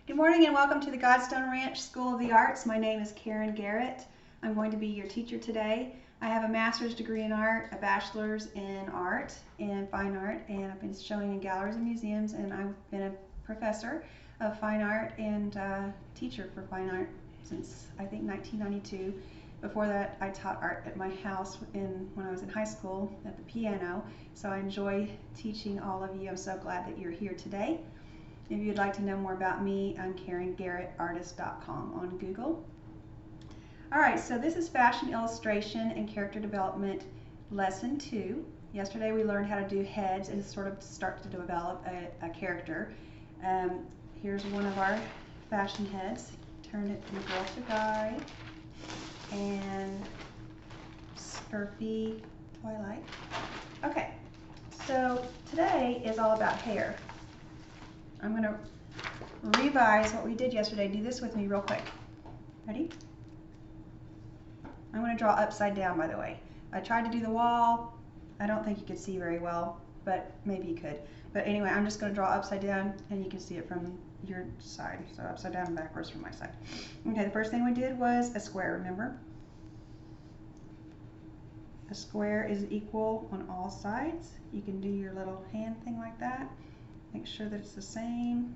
Good morning and welcome to the Godstone Ranch School of the Arts. My name is Karen Garrett. I'm going to be your teacher today. I have a master's degree in art, a bachelor's in art and fine art, and I've been showing in galleries and museums, and I've been a professor of fine art and teacher for fine art since I think 1992. Before that, I taught art at my house when I was in high school at the piano, so I enjoy teaching all of you. I'm so glad that you're here today. If you'd like to know more about me, I'm KarenGarrettArtist.com on Google. All right, so this is Fashion Illustration and Character Development Lesson 2. Yesterday we learned how to do heads and sort of start to develop a character. Here's one of our fashion heads. Turn it from girl to guy. And Scurfy Twilight. Okay, so today is all about hair. I'm going to revise what we did yesterday. Do this with me real quick. Ready? I'm going to draw upside down, by the way. I tried to do the wall. I don't think you could see very well, but maybe you could. But anyway, I'm just going to draw upside down, and you can see it from your side. So upside down and backwards from my side. Okay, the first thing we did was a square, remember? A square is equal on all sides. You can do your little hand thing like that. Make sure that it's the same.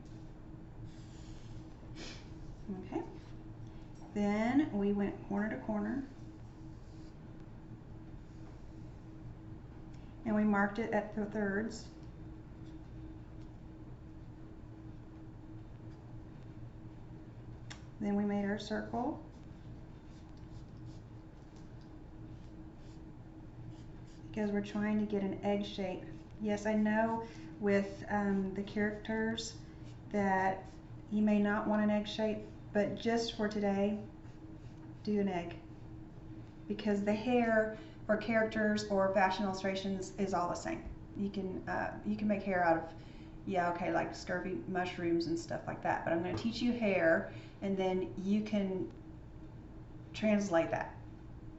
Okay. Then we went corner to corner. And we marked it at the thirds. Then we made our circle. Because we're trying to get an egg shape. Yes, I know with the characters that you may not want an egg shape, but just for today, do an egg. Because the hair for characters or fashion illustrations is all the same. You can make hair out of, yeah, okay, like scurvy mushrooms and stuff like that, but I'm going to teach you hair, and then you can translate that.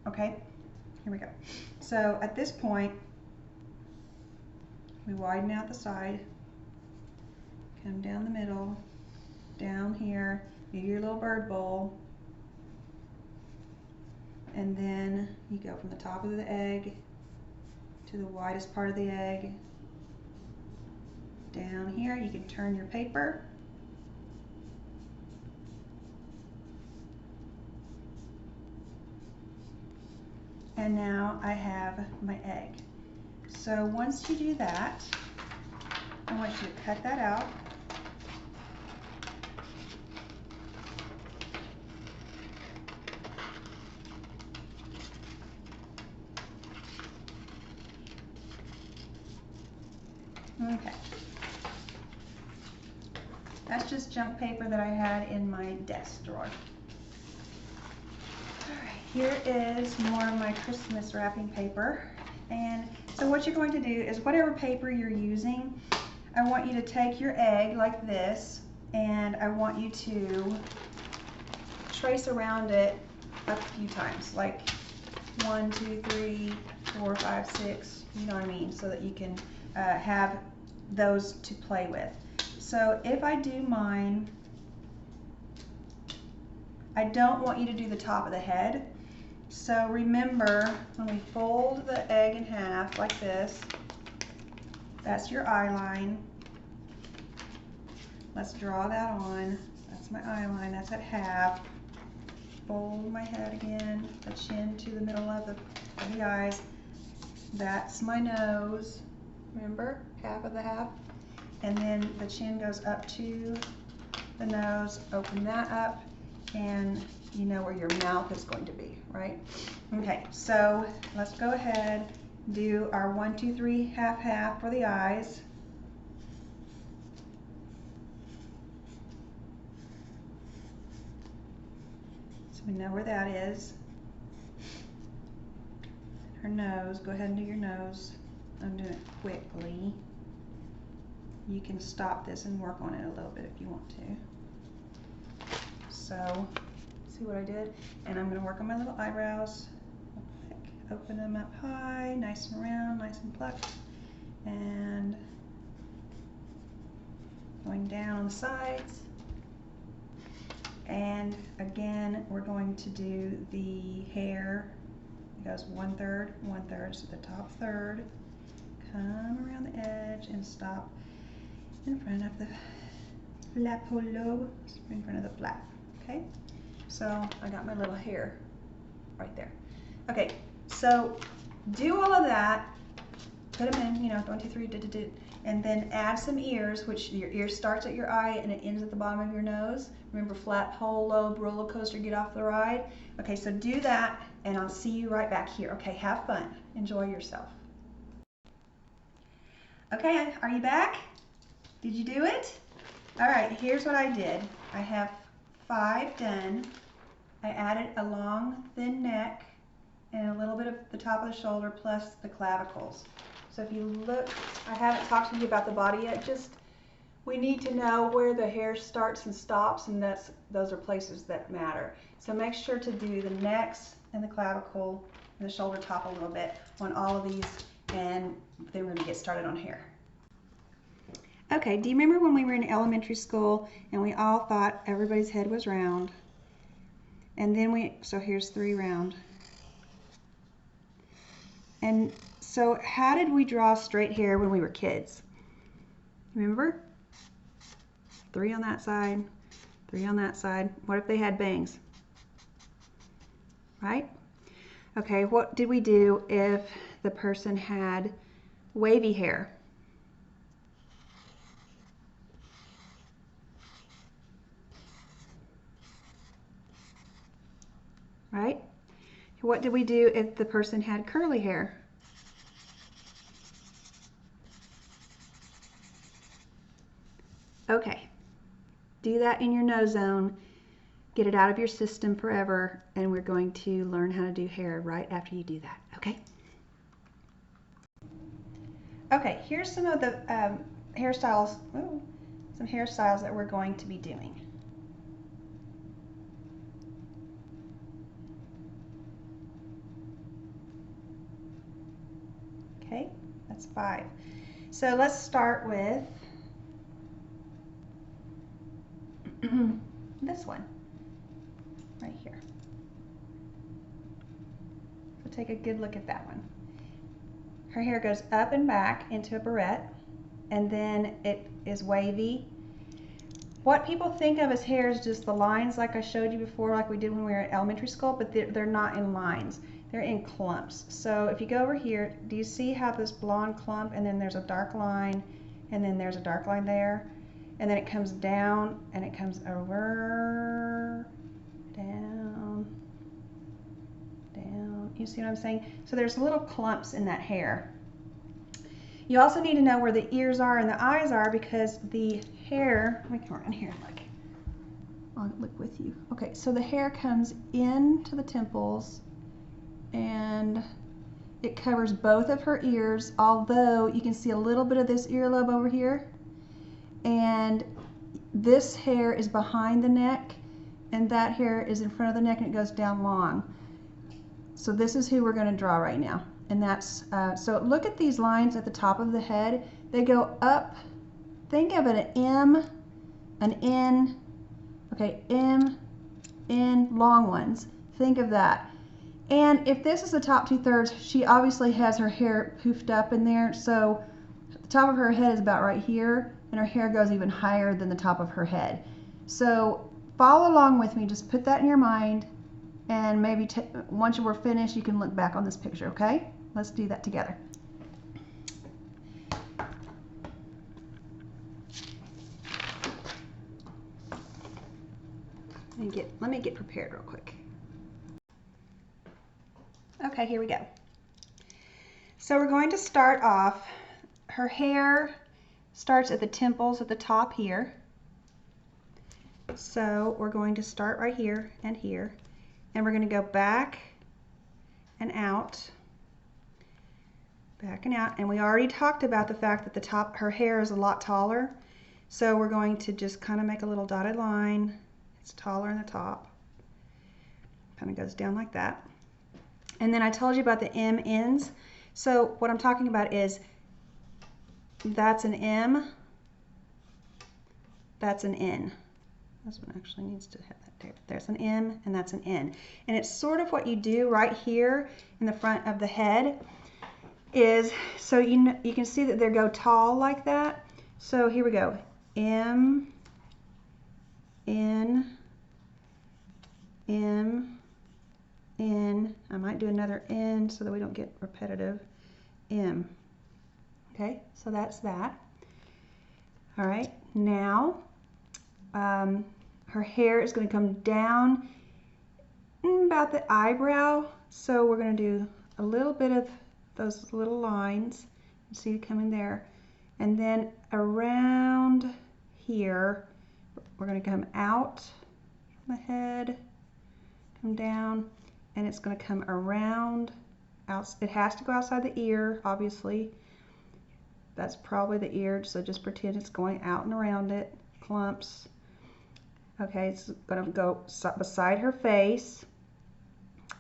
Okay, here we go. So at this point, we widen out the side, come down the middle, down here, do your little bird bowl, and then you go from the top of the egg to the widest part of the egg. Down here, you can turn your paper. And now I have my egg. So once you do that, I want you to cut that out. Okay. That's just junk paper that I had in my desk drawer. All right, here is more of my Christmas wrapping paper. And so what you're going to do is whatever paper you're using, I want you to take your egg like this, and I want you to trace around it a few times, like 1, 2, 3, 4, 5, 6, you know what I mean, so that you can have those to play with. So if I do mine, I don't want you to do the top of the head. So remember, when we fold the egg in half like this, that's your eye line. Let's draw that on. That's my eye line, that's at half. Fold my head again, the chin to the middle of the eyes. That's my nose. Remember, half of the half. And then the chin goes up to the nose. Open that up, and you know where your mouth is going to be, right? Okay, so let's go ahead, do our 1, 2, 3, half, half for the eyes. So we know where that is. Her nose, go ahead and do your nose. I'm doing it quickly. You can stop this and work on it a little bit if you want to. So, see what I did? And I'm going to work on my little eyebrows. Open them up high, nice and round, nice and plucked. And going down on the sides. And again, we're going to do the hair. It goes 1/3, 1/3, so the top third. Come around the edge and stop in front of the flapolo, in front of the flap. Okay, so I got my little hair right there. Okay, so do all of that, put them in, 1, 2, 3, and then add some ears, which your ear starts at your eye and it ends at the bottom of your nose. Remember, flap, whole lobe, roller coaster, get off the ride. Okay, so do that, and I'll see you right back here. Okay, have fun. Enjoy yourself. Okay, are you back? Did you do it? All right, here's what I did. I have 5 done. I added a long, thin neck and a little bit of the top of the shoulder plus the clavicles. So if you look, I haven't talked to you about the body yet, just we need to know where the hair starts and stops, and those are places that matter. So make sure to do the necks and the clavicle and the shoulder top a little bit on all of these, and then we're gonna get started on hair. Okay, do you remember when we were in elementary school and we all thought everybody's head was round? And then so here's 3 round. And so how did we draw straight hair when we were kids? Remember? 3 on that side, 3 on that side. What if they had bangs? Right? Okay, what did we do if the person had wavy hair? Right? What did we do if the person had curly hair? Okay, do that in your nose zone, get it out of your system forever, and we're going to learn how to do hair right after you do that, okay? Okay, here's some of the hairstyles that we're going to be doing. Okay, that's 5. So let's start with this one right here. So take a good look at that one. Her hair goes up and back into a barrette, and then it is wavy. What people think of as hair is just the lines like I showed you before, like we did when we were in elementary school, but they're not in lines. They're in clumps. So if you go over here, do you see how this blonde clump, and then there's a dark line, and then there's a dark line there, and then it comes down, and it comes over, down, down. You see what I'm saying? So there's little clumps in that hair. You also need to know where the ears are and the eyes are, because the hair, let me come around here and look. I'll look with you. Okay, so the hair comes into the temples and it covers both of her ears, although you can see a little bit of this earlobe over here, and this hair is behind the neck and that hair is in front of the neck, and it goes down long. So this is who we're going to draw right now, and that's so look at these lines at the top of the head. They go up. Think of it an M, an N, okay, M, N, long ones. Think of that. And if this is the top 2/3, she obviously has her hair poofed up in there, so the top of her head is about right here, and her hair goes even higher than the top of her head. So follow along with me, just put that in your mind, and maybe once we're finished, you can look back on this picture, okay? Let's do that together. Let me get prepared real quick. Okay, here we go. So we're going to start off, her hair starts at the temples at the top here. So we're going to start right here, and we're going to go back and out, and we already talked about the fact that the top, her hair is a lot taller, so we're going to just kind of make a little dotted line. It's taller in the top, kind of goes down like that. And then I told you about the M ends. So what I'm talking about is that's an M, that's an N. This one actually needs to have that there. There's an M and that's an N. And it's sort of what you do right here in the front of the head is, so you can see that they go tall like that. So here we go. M, N, M, N. I might do another N so that we don't get repetitive. M. Okay, so that's that. All right, now her hair is going to come down about the eyebrow. So we're going to do a little bit of those little lines. You see it coming there. And then around here, we're going to come out from the head, come down, and it's going to come around. It has to go outside the ear, obviously. That's probably the ear, so just pretend it's going out and around it. Clumps. Okay, it's going to go beside her face,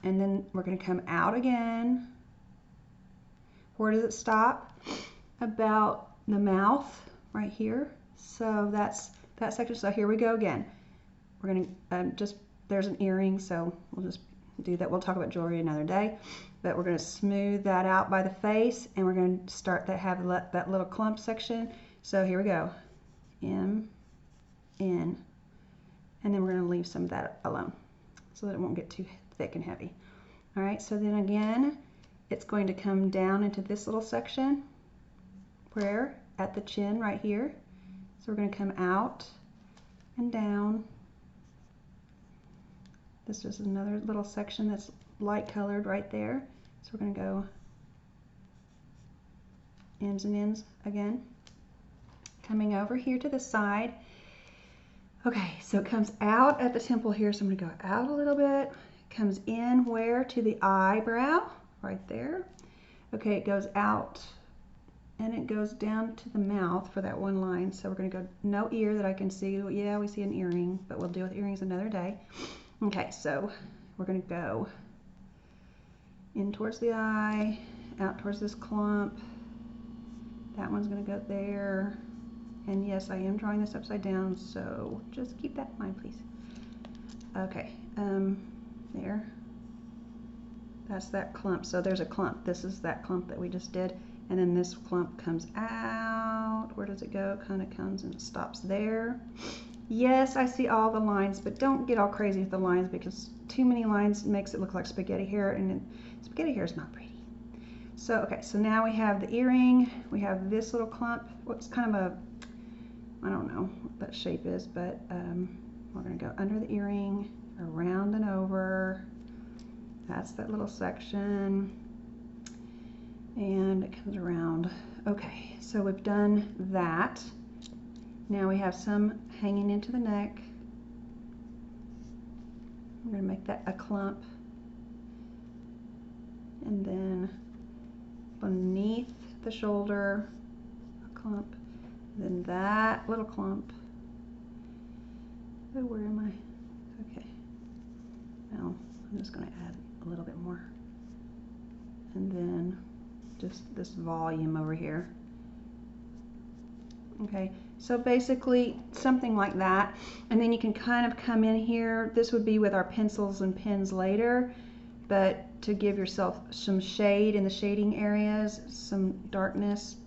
and then we're going to come out again. Where does it stop? About the mouth, right here. So that's that section. So here we go again. We're going to there's an earring, so we'll just do that. We'll talk about jewelry another day, but we're going to smooth that out by the face, and we're going to start to have that little clump section. So here we go. M, N, and then we're going to leave some of that alone so that it won't get too thick and heavy. All right, so then again, it's going to come down into this little section where at the chin right here. So we're going to come out and down. This is another little section that's light colored right there. So we're going to go ends and ends again. Coming over here to the side. Okay, so it comes out at the temple here, so I'm going to go out a little bit. It comes in where? To the eyebrow, right there. Okay, it goes out and it goes down to the mouth for that one line. So we're going to go no ear that I can see. Yeah, we see an earring, but we'll deal with earrings another day. Okay, so we're going to go in towards the eye, out towards this clump. That one's going to go there. And yes, I am drawing this upside down, so just keep that in mind, please. Okay, there. That's that clump. So there's a clump. This is that clump that we just did. And then this clump comes out. Where does it go? Kind of comes and stops there. Yes, I see all the lines, but don't get all crazy with the lines because too many lines makes it look like spaghetti hair, and spaghetti hair is not pretty. So, okay, so now we have the earring. We have this little clump. What's kind of a, I don't know what that shape is, but we're going to go under the earring, around and over. That's that little section. And it comes around. Okay, so we've done that. Now we have some hanging into the neck. I'm going to make that a clump. And then beneath the shoulder, a clump. Then that little clump. Oh, where am I? Okay. Now I'm just going to add a little bit more. And then just this volume over here. Okay, so basically something like that. And then you can kind of come in here. This would be with our pencils and pens later, but to give yourself some shade in the shading areas, some darkness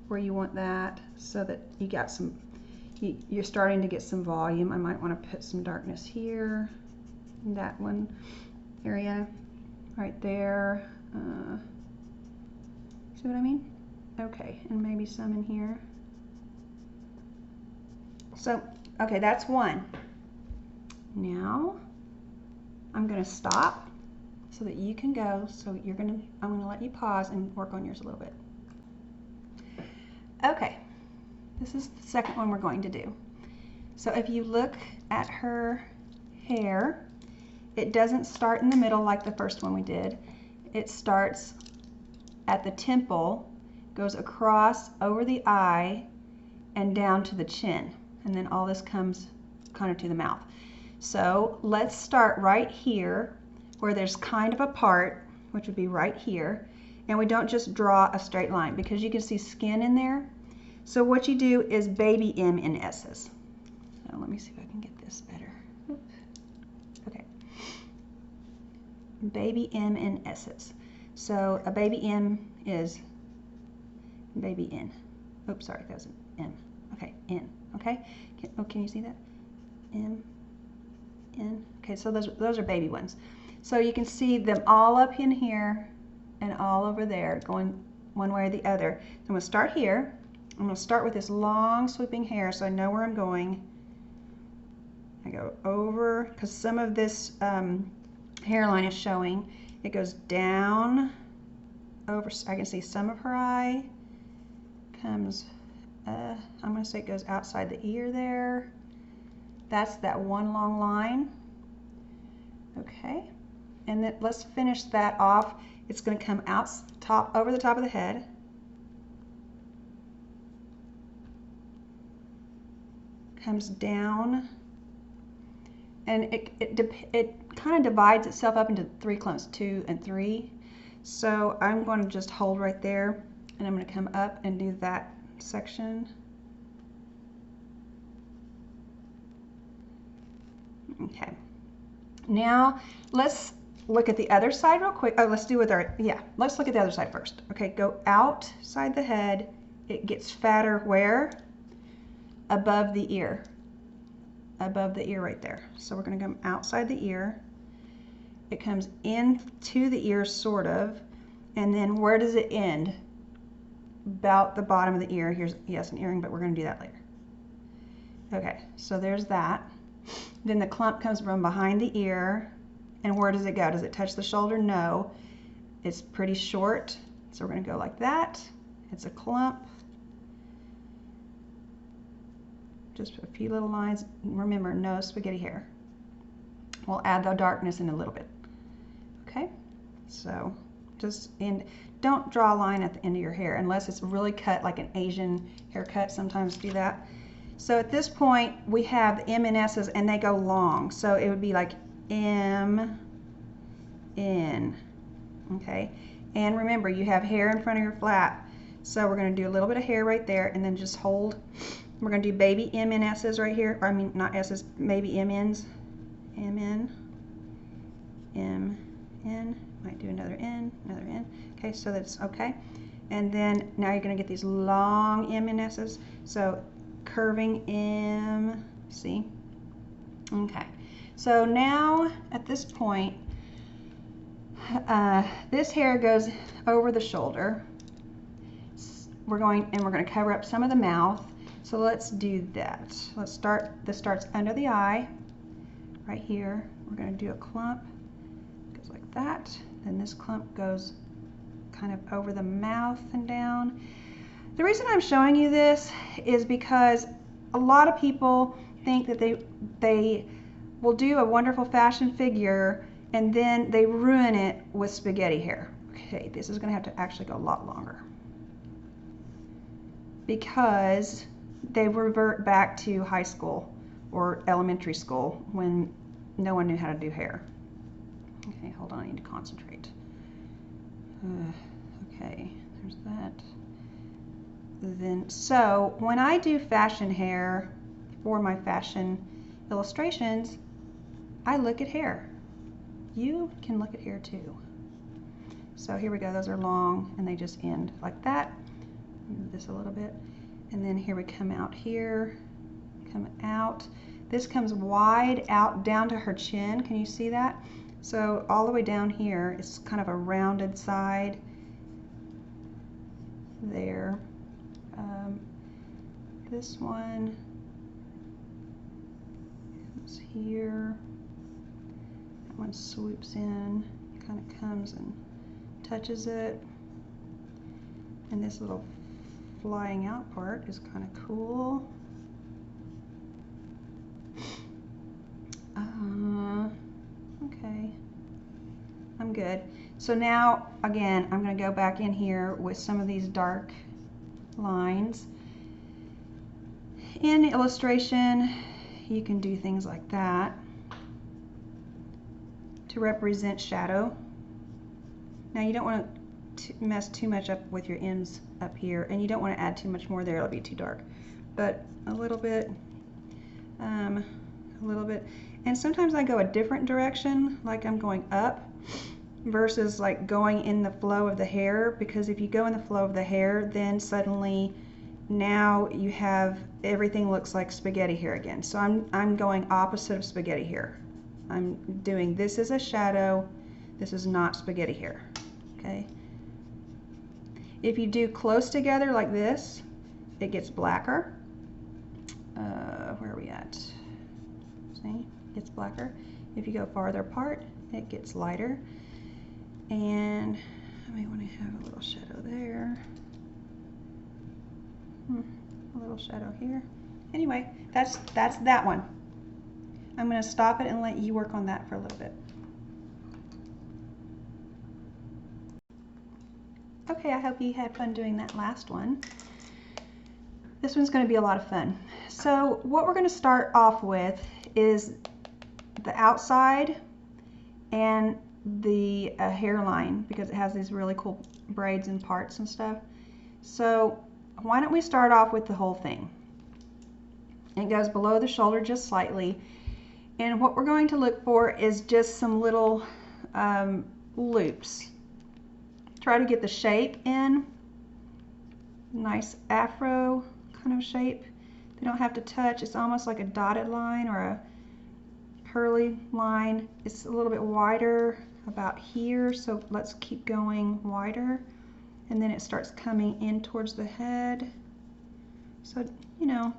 where you want that, so that you got some, you're starting to get some volume. I might want to put some darkness here, in that one area, right there. See what I mean? Okay, and maybe some in here. So, okay, that's one. Now, I'm going to stop so that you can go. So I'm going to let you pause and work on yours a little bit. Okay, this is the second one we're going to do. So if you look at her hair, it doesn't start in the middle like the first one we did. It starts at the temple, goes across over the eye and down to the chin, and then all this comes kind of to the mouth. So let's start right here where there's kind of a part, which would be right here, and we don't just draw a straight line because you can see skin in there. So what you do is baby M in S's. So on, let me see if I can get this better. Oop. Okay. Baby M and S's. So a baby M is baby N. Oops, sorry, that was an M. Okay, N. Okay. Can you see that? M, N. Okay, so those are baby ones. So you can see them all up in here and all over there, going one way or the other. I'm going to start here. I'm going to start with this long sweeping hair so I know where I'm going. I go over, because some of this hairline is showing. It goes down over, I can see some of her eye. Comes, I'm going to say it goes outside the ear there. That's that one long line. Okay, and then let's finish that off. It's going to come out over the top of the head. Comes down, and it kind of divides itself up into 3 clumps, 2 and 3. So I'm going to just hold right there, and I'm going to come up and do that section. Okay. Now let's look at the other side real quick. Oh, let's do with our, yeah, let's look at the other side first. Okay, go outside the head. It gets fatter where? Above the ear. Above the ear right there. So we're going to come outside the ear. It comes into the ear sort of, and then where does it end? About the bottom of the ear. Here's, yes, an earring, but we're going to do that later. Okay, so there's that. Then the clump comes from behind the ear, and where does it go? Does it touch the shoulder? No. It's pretty short, so we're going to go like that. It's a clump. Just a few little lines. Remember, no spaghetti hair. We'll add the darkness in a little bit. Okay, so just don't draw a line at the end of your hair unless it's really cut like an Asian haircut. Sometimes do that. So at this point we have M and S's, and they go long. So it would be like M, N. Okay, and remember you have hair in front of your flap. So we're going to do a little bit of hair right there, and then just hold. We're going to do baby M and S's right here. Or, I mean, not S's, baby M N's. M N, M N. Might do another N, another N. Okay, so that's okay. And then now you're going to get these long M and S's. So curving M, see? Okay. So now at this point, this hair goes over the shoulder. We're going to cover up some of the mouth. So let's do that. Let's start, this starts under the eye, right here. We're going to do a clump, goes like that. Then this clump goes kind of over the mouth and down. The reason I'm showing you this is because a lot of people think that they will do a wonderful fashion figure and then they ruin it with spaghetti hair. Okay, this is going to have to actually go a lot longer because they revert back to high school or elementary school when no one knew how to do hair. Okay, hold on, I need to concentrate. Okay, there's that. Then, so when I do fashion hair for my fashion illustrations, I look at hair. You can look at hair too. So here we go, those are long and they just end like that. Move this a little bit. And then here we come out here, come out. This comes wide out down to her chin. Can you see that? So all the way down here, it's kind of a rounded side there. This one comes here. That one swoops in, kind of comes and touches it. And this little flying out part is kind of cool. Okay, I'm good. So now, again, I'm going to go back in here with some of these dark lines. In illustration, you can do things like that to represent shadow. Now you don't want to mess too much up with your ends up here, and you don't want to add too much more there, it'll be too dark. But a little bit a little bit. And sometimes I go a different direction, like I'm going up versus like going in the flow of the hair, because if you go in the flow of the hair, then suddenly now you have everything looks like spaghetti hair again. So I'm going opposite of spaghetti hair. I'm doing this as a shadow. This is not spaghetti hair. Okay. If you do close together like this, it gets blacker. Where are we at? See, it gets blacker. If you go farther apart, it gets lighter. And I may want to have a little shadow there. A little shadow here. Anyway, that's that one. I'm going to stop it and let you work on that for a little bit. Okay, I hope you had fun doing that last one. This one's going to be a lot of fun. So what we're going to start off with is the outside and the hairline, because it has these really cool braids and parts and stuff. So why don't we start off with the whole thing? It goes below the shoulder just slightly, and what we're going to look for is just some little loops. Try to get the shape in, nice afro kind of shape. They don't have to touch. It's almost like a dotted line or a curly line. It's a little bit wider about here, so let's keep going wider, and then it starts coming in towards the head. So, you know,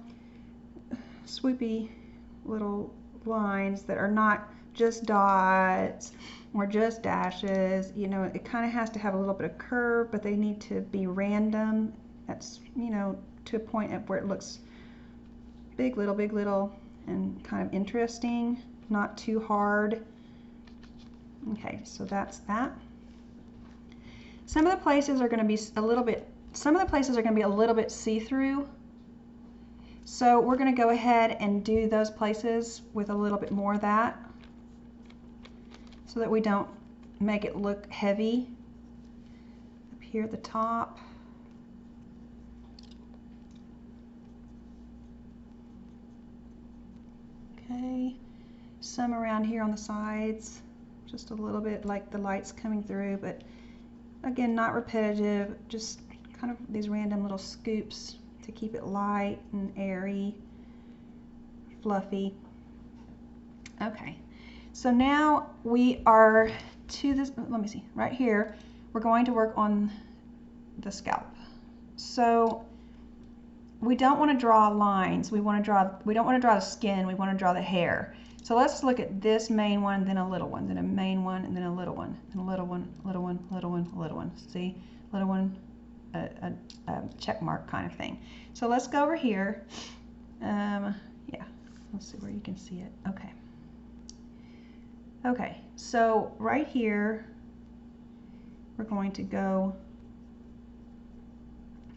swoopy little lines that are not just dots or just dashes. You know, it kind of has to have a little bit of curve, but they need to be random. That's, you know, to a point at where it looks big little, and kind of interesting, not too hard. Okay, so that's that. Some of the places are going to be a little bit, see-through. So we're going to go ahead and do those places with a little bit more of that, so that we don't make it look heavy. Up here at the top. Okay, some around here on the sides, just a little bit like the light's coming through, but again, not repetitive, just kind of these random little scoops to keep it light and airy, fluffy. Okay, so now we are to this, let me see, right here, we're going to work on the scalp. So we don't want to draw lines. We don't want to draw the skin. We want to draw the hair. So let's look at this main one, then a little one, then a main one, and then a little one, and a little one, little one, little one, little one. See, little one, a check mark kind of thing. So let's go over here. Yeah, let's see where you can see it. Okay. Okay, so right here, we're going to go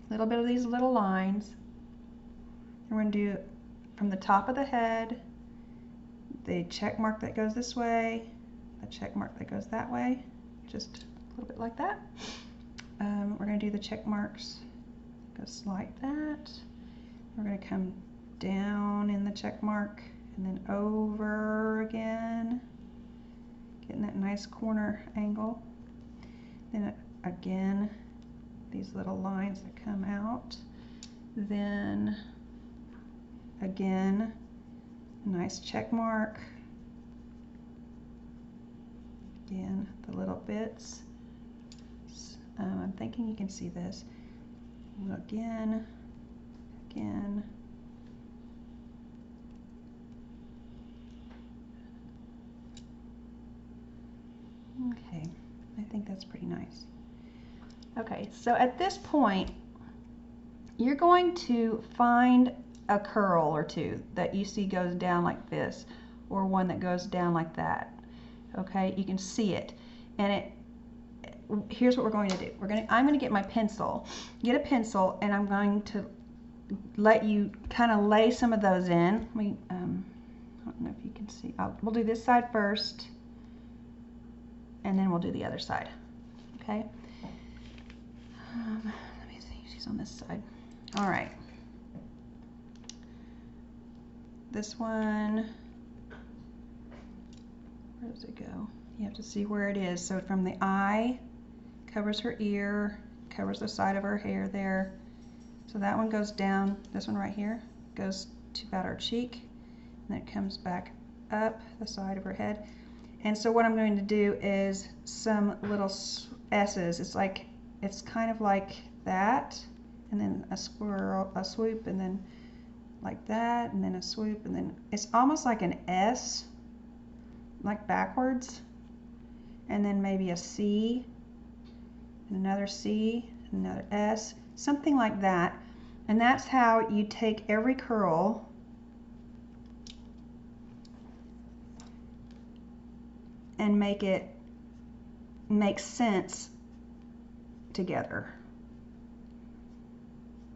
a little bit of these little lines. And we're going to do from the top of the head, the check mark that goes this way, a check mark that goes that way, just a little bit like that. We're going to do the check marks, goes like that. We're going to come down in the check mark and then over again, getting that nice corner angle. Then again, these little lines that come out. Then again, a nice check mark. Again, the little bits. I'm thinking you can see this. Again, again. Okay, I think that's pretty nice. Okay, so at this point, you're going to find a curl or two that you see goes down like this, or one that goes down like that. Okay, you can see it, and here's what we're going to do. I'm going to get my pencil, get a pencil, and I'm going to let you kind of lay some of those in. I don't know if you can see. We'll do this side first, and then we'll do the other side. Okay. Let me see. She's on this side. All right. this one, where does it go? You have to see where it is. So from the eye, covers her ear, covers the side of her hair there. So that one goes down, this one right here, goes to about her cheek, and then it comes back up the side of her head. And so what I'm going to do is some little S's. It's kind of like that, and then a swoop, and then like that, and then a swoop, and then it's almost like an S, like backwards, and then maybe a C, and another C, and another S, something like that. And that's how you take every curl and make it make sense together.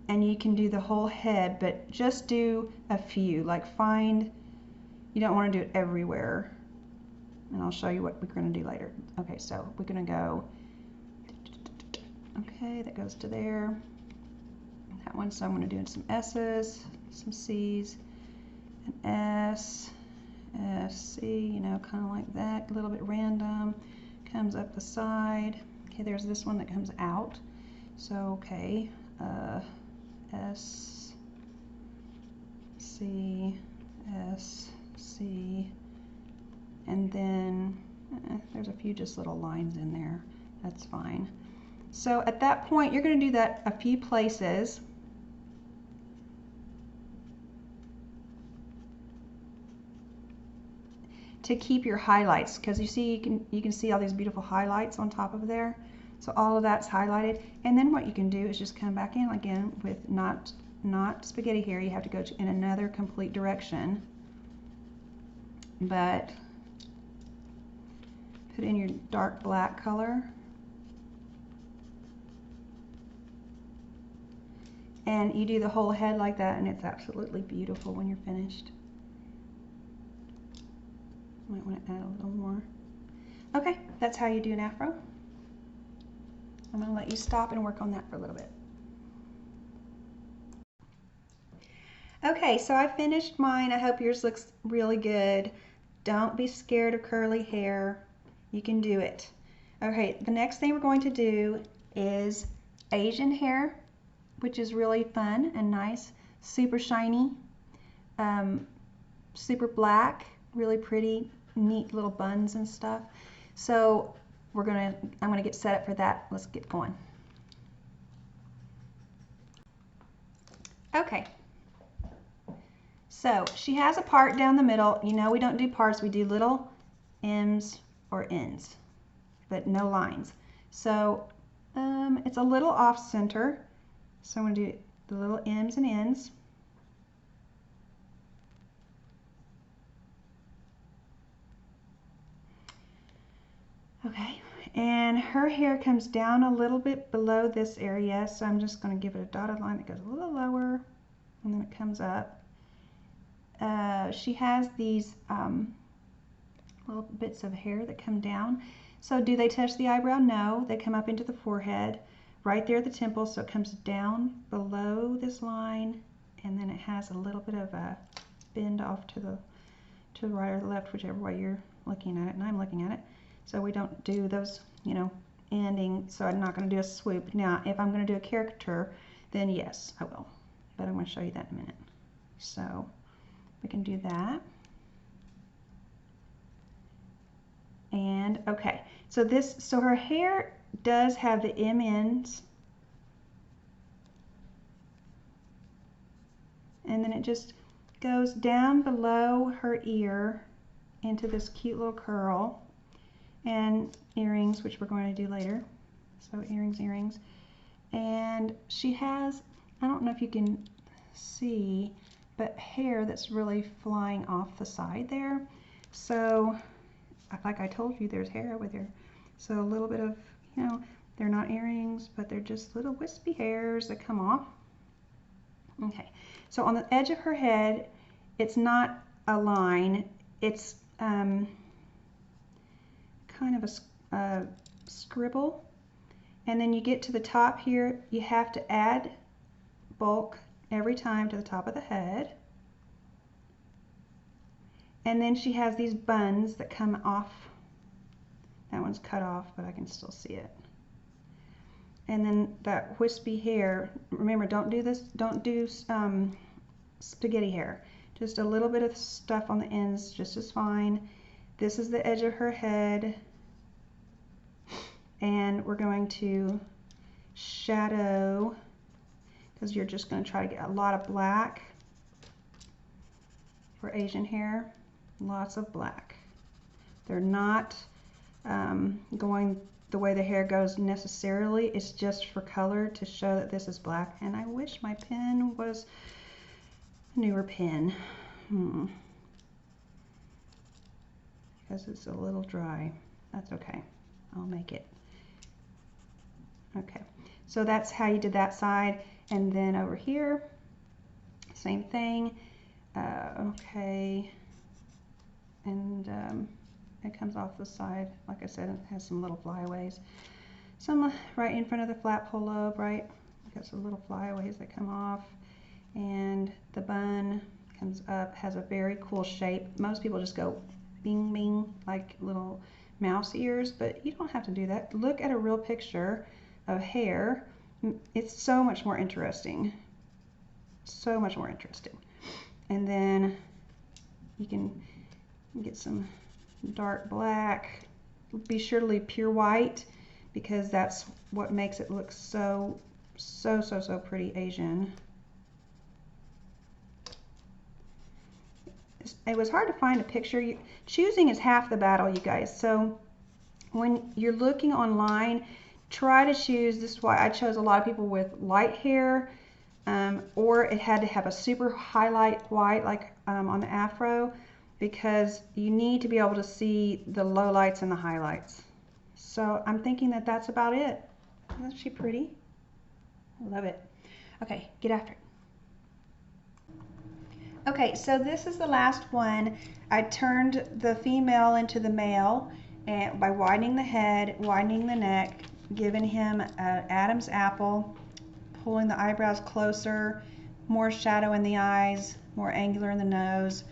And you can do the whole head, but just do a few, like you don't want to do it everywhere. And I'll show you what we're going to do later. Okay, so we're going to go, okay, that goes to there. That one, so I'm going to do some S's, some C's, an S, C, you know, kind of like that, a little bit random, comes up the side. Okay, there's this one that comes out. So, okay, S, C, S, C, and then there's a few just little lines in there. That's fine. So at that point, you're going to do that a few places. To keep your highlights, because you see you can see all these beautiful highlights on top of there. So all of that's highlighted, and then what you can do is just come back in again with not spaghetti hair. You have to go in another complete direction, but put in your dark black color, and you do the whole head like that, and it's absolutely beautiful when you're finished. Might want to add a little more. Okay, that's how you do an afro. I'm going to let you stop and work on that for a little bit. Okay, so I finished mine. I hope yours looks really good. Don't be scared of curly hair. You can do it. Okay, the next thing we're going to do is Asian hair, which is really fun and nice. Super shiny, super black, really pretty, neat little buns and stuff. So I'm gonna get set up for that. Let's get going. Okay. So she has a part down the middle. You know we don't do parts, we do little M's or N's, but no lines. So it's a little off center. So I'm gonna do the little M's and N's. Okay, and her hair comes down a little bit below this area, so I'm just going to give it a dotted line that goes a little lower, and then it comes up. She has these little bits of hair that come down. So do they touch the eyebrow? No, they come up into the forehead, right there at the temple, so it comes down below this line, and then it has a little bit of a bend off to the right or the left, whichever way you're looking at it, and I'm looking at it. So we don't do those, you know, ending, so I'm not going to do a swoop. Now, if I'm going to do a caricature, then yes, I will. But I'm going to show you that in a minute. So we can do that. And okay, so her hair does have the M ends. And then it just goes down below her ear into this cute little curl. And earrings, which we're going to do later. So earrings. And she has, I don't know if you can see, but hair that's really flying off the side there. So, like I told you, there's hair with her. So a little bit of, you know, they're not earrings, but they're just little wispy hairs that come off. Okay, so on the edge of her head, it's not a line, it's kind of a scribble, and then you get to the top here, you have to add bulk every time to the top of the head, And then she has these buns that come off. That one's cut off, but I can still see it. And then that wispy hair, remember, don't do spaghetti hair. Just a little bit of stuff on the ends, just as fine. This is the edge of her head. And we're going to shadow, because you're just going to try to get a lot of black for Asian hair. Lots of black. They're not going the way the hair goes necessarily. It's just for color to show that this is black. And I wish my pen was a newer pen. Because it's a little dry. That's okay. I'll make it. Okay, so that's how you did that side. And then over here, same thing. Okay, and it comes off the side. Like I said, it has some little flyaways. Some right in front of the flat pull lobe, right? Got some little flyaways that come off. And the bun comes up, has a very cool shape. Most people just go bing bing, like little mouse ears, but you don't have to do that. Look at a real picture of hair. It's so much more interesting. So much more interesting. And then you can get some dark black. Be sure to leave pure white, because that's what makes it look so pretty Asian. It was hard to find a picture. Choosing is half the battle, you guys. So when you're looking online, try to choose. This is why I chose a lot of people with light hair, or it had to have a super highlight white, like on the afro, because you need to be able to see the lowlights and the highlights. So I'm thinking that that's about it. Isn't she pretty? I love it. Okay, get after it. Okay, so this is the last one. I turned the female into the male, and by widening the head, widening the neck, giving him an Adam's apple, pulling the eyebrows closer, more shadow in the eyes, more angular in the nose,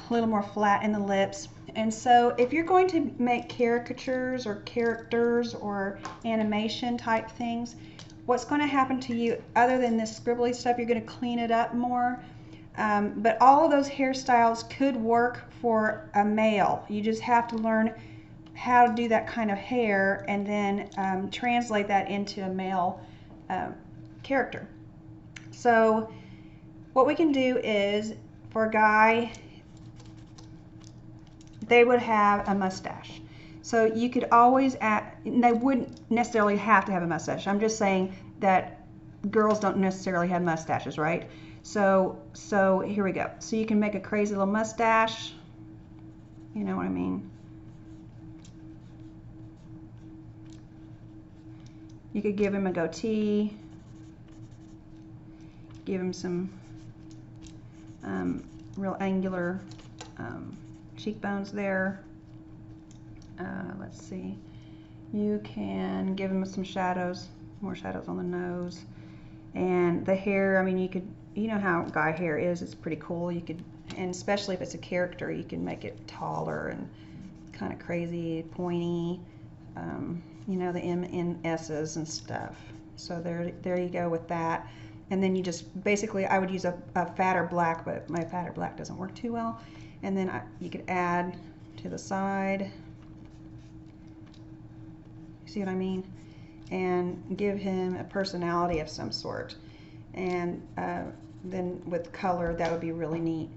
a little more flat in the lips. And so if you're going to make caricatures or characters or animation type things, what's going to happen to you, other than this scribbly stuff, you're going to clean it up more. But all of those hairstyles could work for a male. You just have to learn how to do that kind of hair and then translate that into a male character. So what we can do is, for a guy, they would have a mustache. So you could always add, they wouldn't necessarily have to have a mustache. I'm just saying that girls don't necessarily have mustaches, right? So here we go. So you can make a crazy little mustache. You know what I mean? You could give him a goatee. Give him some real angular cheekbones there. Let's see. You can give him some shadows, more shadows on the nose. And the hair, I mean, you know how guy hair is, it's pretty cool. You could, and especially if it's a character, you can make it taller and kind of crazy, pointy, you know, the M&S's and stuff. So there you go with that. And then you just, basically, I would use a fatter black, but my fatter black doesn't work too well. And then you could add to the side. See what I mean? And give him a personality of some sort. And then with color, that would be really neat.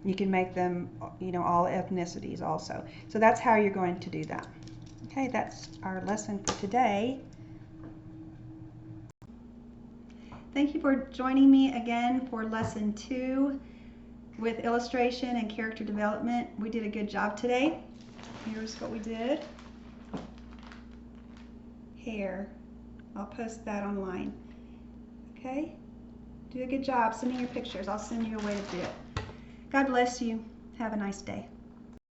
You can make them, you know, all ethnicities also. So that's how you're going to do that. Okay, that's our lesson for today. Thank you for joining me again for lesson 2 with illustration and character development. We did a good job today. Here's what we did. Hair. I'll post that online. Okay? Do a good job. Send me your pictures. I'll send you a way to do it. God bless you. Have a nice day.